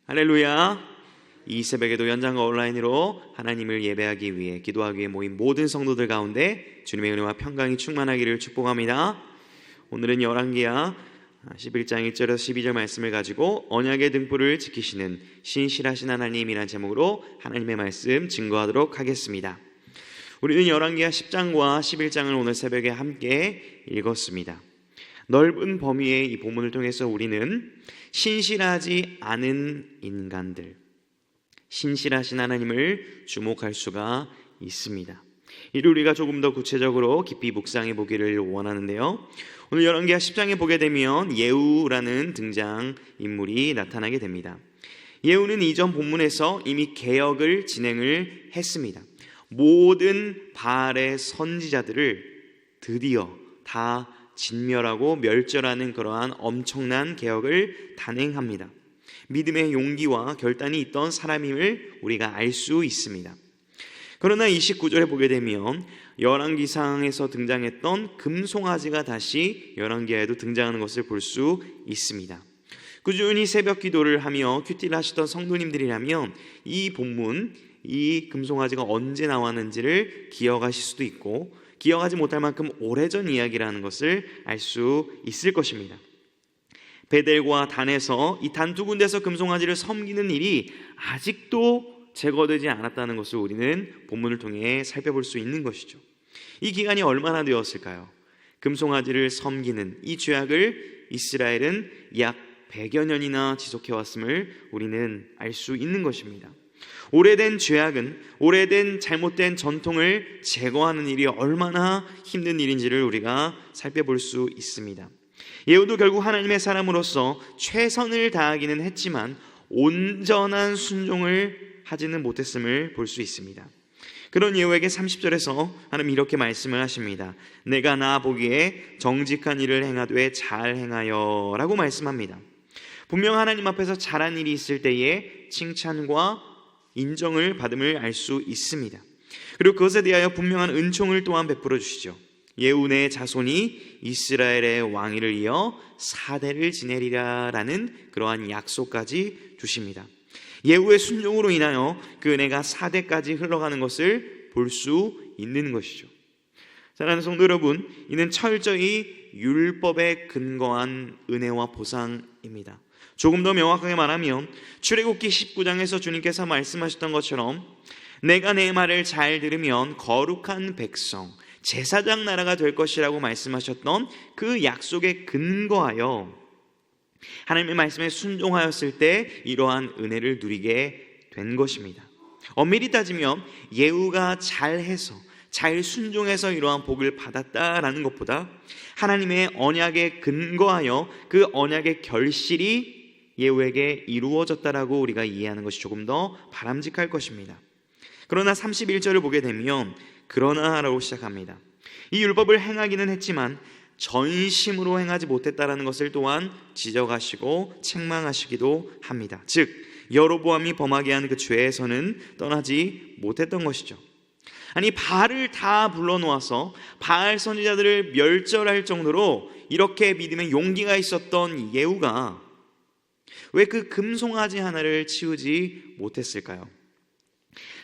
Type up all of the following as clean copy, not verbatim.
할렐루야. 이 새벽에도 연장과 온라인으로 하나님을 예배하기 위해 기도하기 위해 모인 모든 성도들 가운데 주님의 은혜와 평강이 충만하기를 축복합니다. 오늘은 열왕기하 11장 1절에서 12절 말씀을 가지고 언약의 등불을 지키시는 신실하신 하나님이라는 제목으로 하나님의 말씀 증거하도록 하겠습니다. 우리는 열왕기하 10장과 11장을 오늘 새벽에 함께 읽었습니다. 넓은 범위의 이 본문을 통해서 우리는 신실하지 않은 인간들, 신실하신 하나님을 주목할 수가 있습니다. 이를 우리가 조금 더 구체적으로 깊이 묵상해 보기를 원하는데요, 오늘 열왕기하 10장에 보게 되면 예후라는 등장인물이 나타나게 됩니다. 예후는 이전 본문에서 이미 개혁을 진행을 했습니다. 모든 바알의 선지자들을 드디어 다 진멸하고 멸절하는 그러한 엄청난 개혁을 단행합니다. 믿음의 용기와 결단이 있던 사람임을 우리가 알 수 있습니다. 그러나 29절에 보게 되면 열왕기상에서 등장했던 금송아지가 다시 열왕기하에도 등장하는 것을 볼 수 있습니다. 꾸준히 새벽 기도를 하며 큐티를 하시던 성도님들이라면 이 본문, 이 금송아지가 언제 나왔는지를 기억하실 수도 있고, 기억하지 못할 만큼 오래전 이야기라는 것을 알 수 있을 것입니다. 베델과 단에서 이 단 두 군데서 금송아지를 섬기는 일이 아직도 제거되지 않았다는 것을 우리는 본문을 통해 살펴볼 수 있는 것이죠. 이 기간이 얼마나 되었을까요? 금송아지를 섬기는 이 죄악을 이스라엘은 약 100여 년이나 지속해왔음을 우리는 알 수 있는 것입니다. 오래된 죄악은, 오래된 잘못된 전통을 제거하는 일이 얼마나 힘든 일인지를 우리가 살펴볼 수 있습니다. 예후도 결국 하나님의 사람으로서 최선을 다하기는 했지만 온전한 순종을 하지는 못했음을 볼 수 있습니다. 그런 예후에게 30절에서 하나님 이렇게 말씀을 하십니다. 내가 나 보기에 정직한 일을 행하되 잘 행하여 라고 말씀합니다. 분명 하나님 앞에서 잘한 일이 있을 때에 칭찬과 인정을 받음을 알 수 있습니다. 그리고 그것에 대하여 분명한 은총을 또한 베풀어 주시죠. 예후의 자손이 이스라엘의 왕위를 이어 4대를 지내리라 라는 그러한 약속까지 주십니다. 예후의 순종으로 인하여 그 은혜가 4대까지 흘러가는 것을 볼 수 있는 것이죠. 사랑하는 성도 여러분, 이는 철저히 율법에 근거한 은혜와 보상입니다. 조금 더 명확하게 말하면 출애굽기 19장에서 주님께서 말씀하셨던 것처럼 내가 내 말을 잘 들으면 거룩한 백성, 제사장 나라가 될 것이라고 말씀하셨던 그 약속에 근거하여 하나님의 말씀에 순종하였을 때 이러한 은혜를 누리게 된 것입니다. 엄밀히 따지면 예후가 잘해서, 잘 순종해서 이러한 복을 받았다라는 것보다 하나님의 언약에 근거하여 그 언약의 결실이 예후에게 이루어졌다라고 우리가 이해하는 것이 조금 더 바람직할 것입니다. 그러나 31절을 보게 되면 그러나 라고 시작합니다. 이 율법을 행하기는 했지만 전심으로 행하지 못했다라는 것을 또한 지적하시고 책망하시기도 합니다. 즉 여로보암이 범하게 한 그 죄에서는 떠나지 못했던 것이죠. 아니, 바알을 다 불러놓아서 바알 선지자들을 멸절할 정도로 이렇게 믿음의 용기가 있었던 예후가 왜 그 금송아지 하나를 치우지 못했을까요?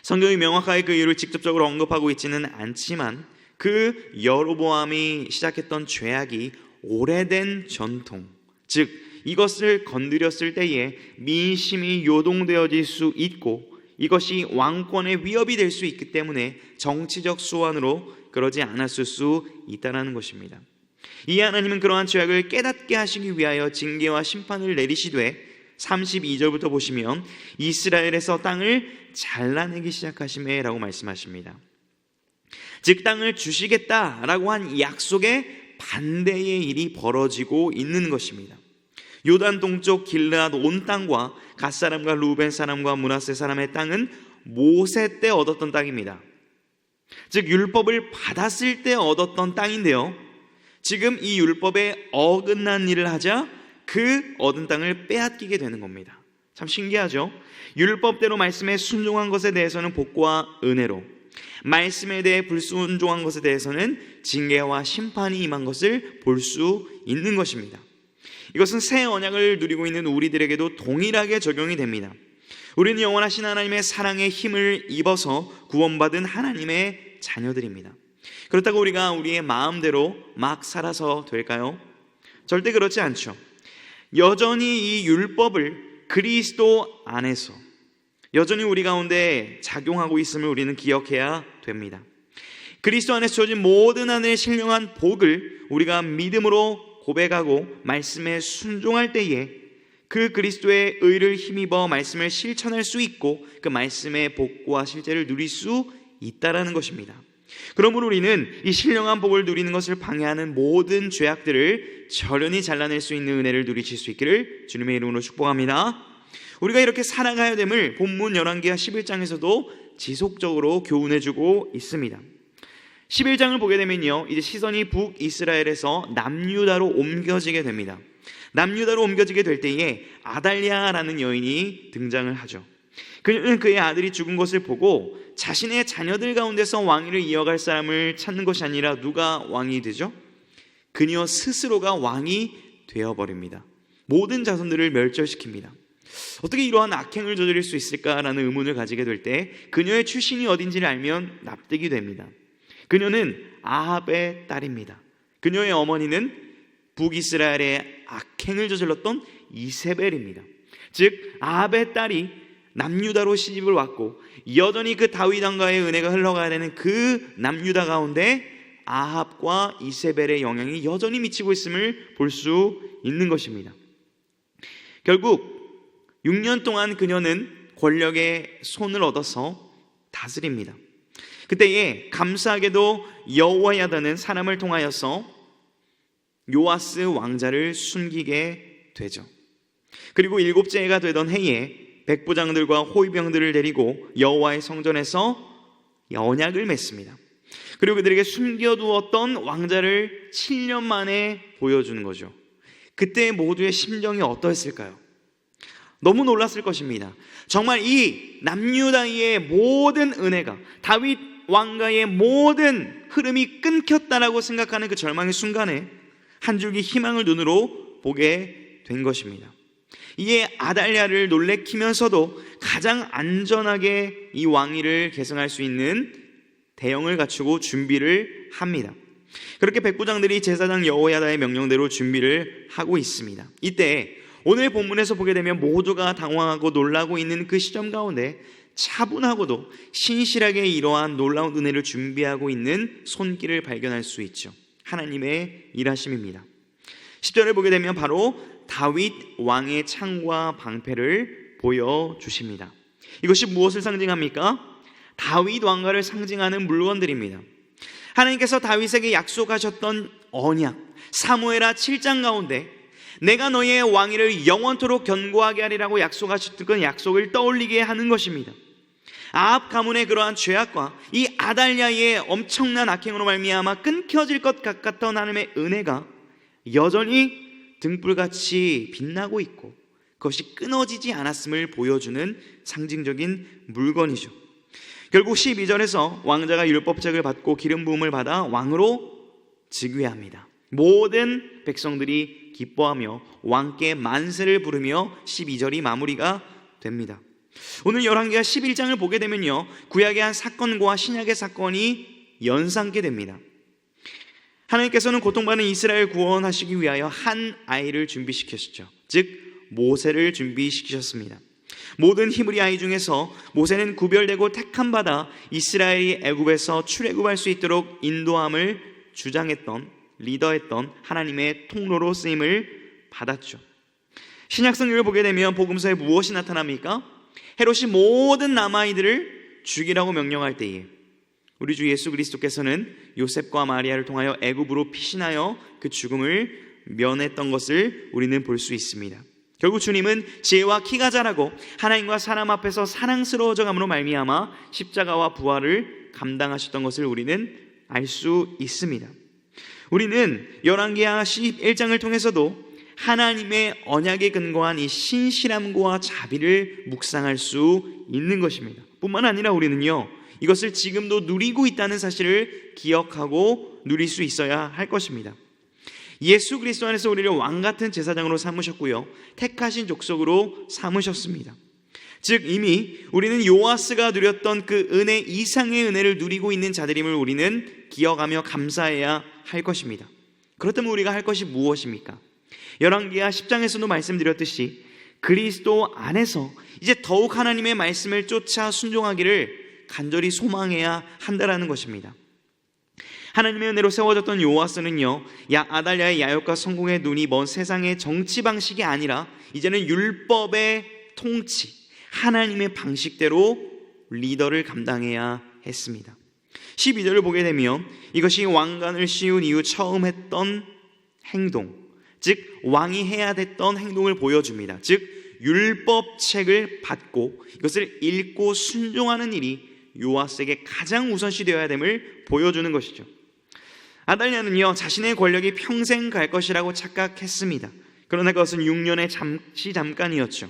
성경이 명확하게 그 이유를 직접적으로 언급하고 있지는 않지만 그 여로보암이 시작했던 죄악이 오래된 전통, 즉 이것을 건드렸을 때에 민심이 요동되어질 수 있고 이것이 왕권의 위협이 될 수 있기 때문에 정치적 수완으로 그러지 않았을 수 있다는 것입니다. 이 하나님은 그러한 죄악을 깨닫게 하시기 위하여 징계와 심판을 내리시되 32절부터 보시면 이스라엘에서 땅을 잘라내기 시작하시매 라고 말씀하십니다. 즉 땅을 주시겠다라고 한 약속에 반대의 일이 벌어지고 있는 것입니다. 요단 동쪽 길르앗 온 땅과 갓 사람과 루벤 사람과 므낫세 사람의 땅은 모세 때 얻었던 땅입니다. 즉 율법을 받았을 때 얻었던 땅인데요, 지금 이 율법에 어긋난 일을 하자 그 얻은 땅을 빼앗기게 되는 겁니다. 참 신기하죠? 율법대로 말씀에 순종한 것에 대해서는 복과 은혜로, 말씀에 대해 불순종한 것에 대해서는 징계와 심판이 임한 것을 볼 수 있는 것입니다. 이것은 새 언약을 누리고 있는 우리들에게도 동일하게 적용이 됩니다. 우리는 영원하신 하나님의 사랑의 힘을 입어서 구원받은 하나님의 자녀들입니다. 그렇다고 우리가 우리의 마음대로 막 살아서 될까요? 절대 그렇지 않죠. 여전히 이 율법을 그리스도 안에서 여전히 우리 가운데 작용하고 있음을 우리는 기억해야 됩니다. 그리스도 안에서 주어진 모든 하늘의 신령한 복을 우리가 믿음으로 고백하고 말씀에 순종할 때에 그 그리스도의 의를 힘입어 말씀을 실천할 수 있고 그 말씀의 복과 실제를 누릴 수 있다라는 것입니다. 그러므로 우리는 이 신령한 복을 누리는 것을 방해하는 모든 죄악들을 절연히 잘라낼 수 있는 은혜를 누리실 수 있기를 주님의 이름으로 축복합니다. 우리가 이렇게 살아가야 됨을 본문 열왕기하 11장에서도 지속적으로 교훈해주고 있습니다. 11장을 보게 되면요, 이제 시선이 북이스라엘에서 남유다로 옮겨지게 됩니다. 남유다로 옮겨지게 될 때에 아달랴라는 여인이 등장을 하죠. 그는 그의 아들이 죽은 것을 보고 자신의 자녀들 가운데서 왕위를 이어갈 사람을 찾는 것이 아니라 누가 왕이 되죠? 그녀 스스로가 왕이 되어버립니다. 모든 자손들을 멸절시킵니다. 어떻게 이러한 악행을 저지를 수 있을까라는 의문을 가지게 될 때 그녀의 출신이 어딘지를 알면 납득이 됩니다. 그녀는 아합의 딸입니다. 그녀의 어머니는 북이스라엘의 악행을 저질렀던 이세벨입니다. 즉 아합의 딸이 남유다로 시집을 왔고 여전히 그 다윗 왕가의 은혜가 흘러가야 되는 그 남유다 가운데 아합과 이세벨의 영향이 여전히 미치고 있음을 볼 수 있는 것입니다. 결국 6년 동안 그녀는 권력의 손을 얻어서 다스립니다. 그때에 감사하게도 여호야다는 사람을 통하여서 요아스 왕자를 숨기게 되죠. 그리고 7째 해가 되던 해에 백부장들과 호위병들을 데리고 여호와의 성전에서 언약을 맺습니다. 그리고 그들에게 숨겨두었던 왕자를 7년 만에 보여주는 거죠. 그때 모두의 심정이 어떠했을까요? 너무 놀랐을 것입니다. 정말 이 남유다의 모든 은혜가, 다윗 왕가의 모든 흐름이 끊겼다라고 생각하는 그 절망의 순간에 한 줄기 희망을 눈으로 보게 된 것입니다. 이에 아달랴를 놀래키면서도 가장 안전하게 이 왕위를 계승할 수 있는 대형을 갖추고 준비를 합니다. 그렇게 백부장들이 제사장 여호야다의 명령대로 준비를 하고 있습니다. 이때 오늘 본문에서 보게 되면 모두가 당황하고 놀라고 있는 그 시점 가운데 차분하고도 신실하게 이러한 놀라운 은혜를 준비하고 있는 손길을 발견할 수 있죠. 하나님의 일하심입니다. 10절을 보게 되면 바로 다윗 왕의 창과 방패를 보여주십니다. 이것이 무엇을 상징합니까? 다윗 왕가를 상징하는 물건들입니다. 하나님께서 다윗에게 약속하셨던 언약, 사무엘하 7장 가운데 내가 너희의 왕위를 영원토록 견고하게 하리라고 약속하셨던 그 약속을 떠올리게 하는 것입니다. 아합 가문의 그러한 죄악과 이 아달랴의 엄청난 악행으로 말미암아 끊겨질 것 같았던 하나님의 은혜가 여전히 등불같이 빛나고 있고 그것이 끊어지지 않았음을 보여주는 상징적인 물건이죠. 결국 12절에서 왕자가 율법책을 받고 기름 부음을 받아 왕으로 즉위합니다. 모든 백성들이 기뻐하며 왕께 만세를 부르며 12절이 마무리가 됩니다. 오늘 열왕기하 11장을 보게 되면요, 구약의 한 사건과 신약의 사건이 연상케 됩니다. 하나님께서는 고통받는 이스라엘 구원하시기 위하여 한 아이를 준비시키셨죠. 즉 모세를 준비시키셨습니다. 모든 히브리 아이 중에서 모세는 구별되고 택함받아 이스라엘이 애굽에서 출애굽할 수 있도록 인도함을 주장했던, 리더했던 하나님의 통로로 쓰임을 받았죠. 신약 성경을 보게 되면 복음서에 무엇이 나타납니까? 헤롯이 모든 남아이들을 죽이라고 명령할 때에 우리 주 예수 그리스도께서는 요셉과 마리아를 통하여 애굽으로 피신하여 그 죽음을 면했던 것을 우리는 볼 수 있습니다. 결국 주님은 지혜와 키가 자라고 하나님과 사람 앞에서 사랑스러워져 감으로 말미암아 십자가와 부활을 감당하셨던 것을 우리는 알 수 있습니다. 우리는 열왕기하 11장을 통해서도 하나님의 언약에 근거한 이 신실함과 자비를 묵상할 수 있는 것입니다. 뿐만 아니라 우리는요, 이것을 지금도 누리고 있다는 사실을 기억하고 누릴 수 있어야 할 것입니다. 예수 그리스도 안에서 우리를 왕같은 제사장으로 삼으셨고요, 택하신 족속으로 삼으셨습니다. 즉 이미 우리는 요아스가 누렸던 그 은혜 이상의 은혜를 누리고 있는 자들임을 우리는 기억하며 감사해야 할 것입니다. 그렇다면 우리가 할 것이 무엇입니까? 열왕기하 10장에서도 말씀드렸듯이 그리스도 안에서 이제 더욱 하나님의 말씀을 쫓아 순종하기를 간절히 소망해야 한다라는 것입니다. 하나님의 은혜로 세워졌던 요아스는요, 아달랴의 야욕과 성공의 눈이 먼 세상의 정치 방식이 아니라 이제는 율법의 통치, 하나님의 방식대로 리더를 감당해야 했습니다. 12절을 보게 되면 이것이 왕관을 씌운 이후 처음 했던 행동, 즉 왕이 해야 됐던 행동을 보여줍니다. 즉 율법책을 받고 이것을 읽고 순종하는 일이 요아스에게 가장 우선시 되어야 됨을 보여주는 것이죠. 아달랴는요, 자신의 권력이 평생 갈 것이라고 착각했습니다. 그러나 그것은 6년의 잠깐이었죠.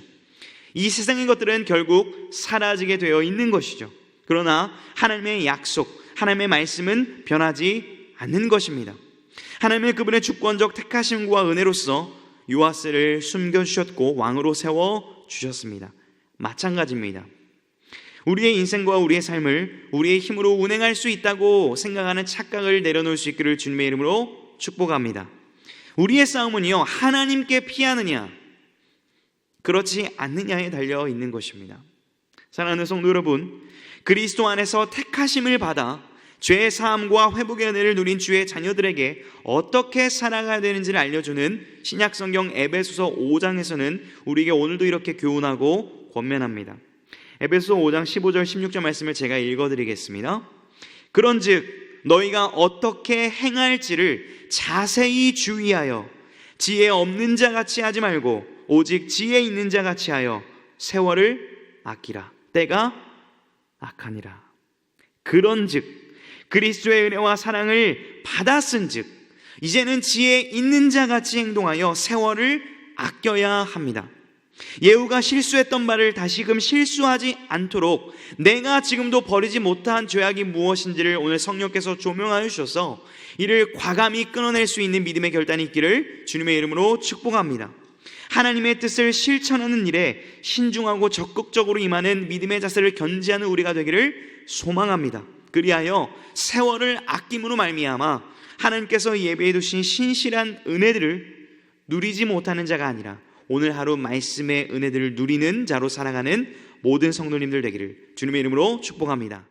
이 세상의 것들은 결국 사라지게 되어 있는 것이죠. 그러나 하나님의 약속, 하나님의 말씀은 변하지 않는 것입니다. 하나님의 그분의 주권적 택하심과 은혜로서 요아스를 숨겨주셨고 왕으로 세워주셨습니다. 마찬가지입니다. 우리의 인생과 우리의 삶을 우리의 힘으로 운행할 수 있다고 생각하는 착각을 내려놓을 수 있기를 주님의 이름으로 축복합니다. 우리의 싸움은요, 하나님께 피하느냐 그렇지 않느냐에 달려 있는 것입니다. 사랑하는 성도 여러분, 그리스도 안에서 택하심을 받아 죄 사함과 회복의 은혜를 누린 주의 자녀들에게 어떻게 살아가야 되는지를 알려주는 신약성경 에베소서 5장에서는 우리에게 오늘도 이렇게 교훈하고 권면합니다. 에베소서 5장 15절 16절 말씀을 제가 읽어드리겠습니다. 그런즉 너희가 어떻게 행할지를 자세히 주의하여 지혜 없는 자 같이 하지 말고 오직 지혜 있는 자 같이 하여 세월을 아끼라. 때가 악하니라. 그런즉 그리스도의 은혜와 사랑을 받았은즉 이제는 지혜 있는 자 같이 행동하여 세월을 아껴야 합니다. 예후가 실수했던 말을 다시금 실수하지 않도록 내가 지금도 버리지 못한 죄악이 무엇인지를 오늘 성령께서 조명하여 주셔서 이를 과감히 끊어낼 수 있는 믿음의 결단이 있기를 주님의 이름으로 축복합니다. 하나님의 뜻을 실천하는 일에 신중하고 적극적으로 임하는 믿음의 자세를 견지하는 우리가 되기를 소망합니다. 그리하여 세월을 아낌으로 말미암아 하나님께서 예배해 두신 신실한 은혜들을 누리지 못하는 자가 아니라 오늘 하루 말씀의 은혜들을 누리는 자로 살아가는 모든 성도님들 되기를 주님의 이름으로 축복합니다.